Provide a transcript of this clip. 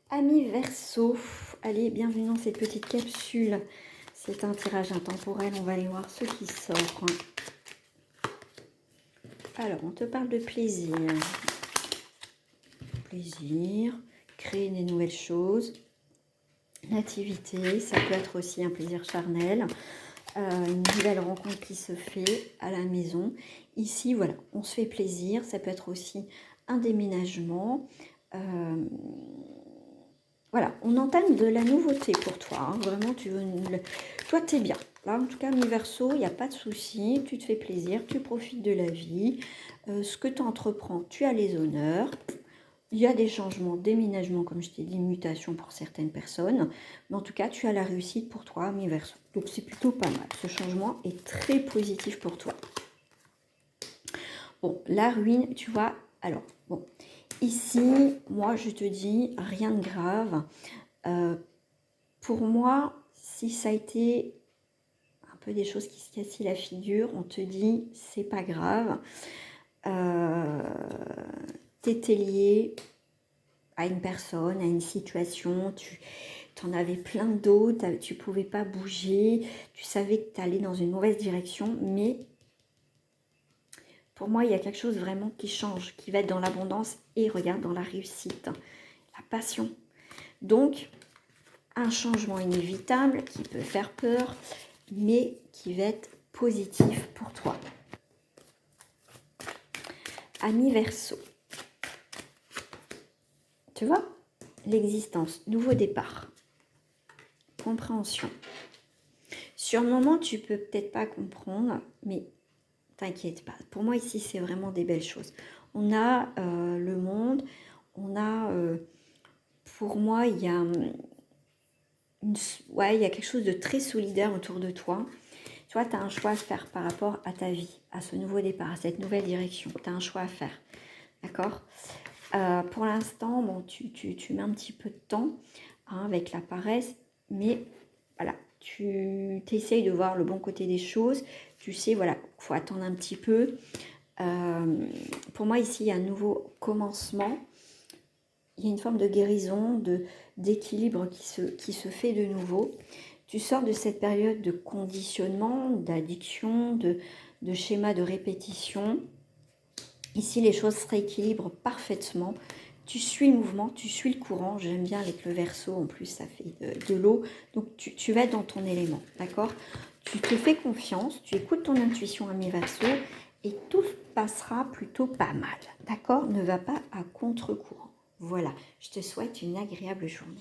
Amis Verseau, allez, bienvenue dans cette petite capsule. C'est un tirage intemporel, on va aller voir ce qui sort. Alors, on te parle de plaisir. Plaisir, créer des nouvelles choses. Nativité, ça peut être aussi un plaisir charnel. Une nouvelle rencontre qui se fait à la maison. Ici, voilà, on se fait plaisir. Ça peut être aussi un déménagement. Voilà, on entame de la nouveauté pour toi. Hein. Vraiment, toi, tu es bien. Là, en tout cas, mi Verseau, il n'y a pas de souci. Tu te fais plaisir, tu profites de la vie. Ce que tu entreprends, tu as les honneurs. Il y a des changements, déménagements, comme je t'ai dit, mutations pour certaines personnes. Mais en tout cas, tu as la réussite pour toi, mi Verseau. Donc, c'est plutôt pas mal. Ce changement est très positif pour toi. Bon, la ruine, tu vois, alors, bon, ici, moi, je te dis, rien de grave. Pour moi, si ça a été un peu des choses qui se cassent la figure, on te dit, c'est pas grave. T'étais lié à une personne, à une situation, tu en avais plein d'autres, tu pouvais pas bouger, tu savais que tu allais dans une mauvaise direction, mais pour moi, il y a quelque chose vraiment qui change, qui va être dans l'abondance et regarde, dans la réussite, la passion. Donc, un changement inévitable qui peut faire peur, mais qui va être positif pour toi. Ami Verseau. Tu vois, l'existence, nouveau départ, compréhension. Sur le moment, tu peux peut-être pas comprendre, mais t'inquiète pas. Pour moi, ici, c'est vraiment des belles choses. On a le monde, on a, pour moi, il y a il y a quelque chose de très solidaire autour de toi. Tu vois, tu as un choix à faire par rapport à ta vie, à ce nouveau départ, à cette nouvelle direction. Tu as un choix à faire. D'accord? Pour l'instant, bon, tu mets un petit peu de temps hein, avec la paresse, mais voilà, tu essayes de voir le bon côté des choses. Tu sais, voilà, il faut attendre un petit peu. Pour moi, ici, il y a un nouveau commencement. Il y a une forme de guérison, d'équilibre qui se fait de nouveau. Tu sors de cette période de conditionnement, d'addiction, de schéma de répétition. Ici, les choses se rééquilibrent parfaitement. Tu suis le mouvement, tu suis le courant. J'aime bien avec le Verseau, en plus, ça fait de l'eau. Donc, tu vas être dans ton élément, d'accord? Tu te fais confiance, tu écoutes ton intuition, ami Verseau, et tout passera plutôt pas mal, d'accord? Ne va pas à contre-courant. Voilà, je te souhaite une agréable journée.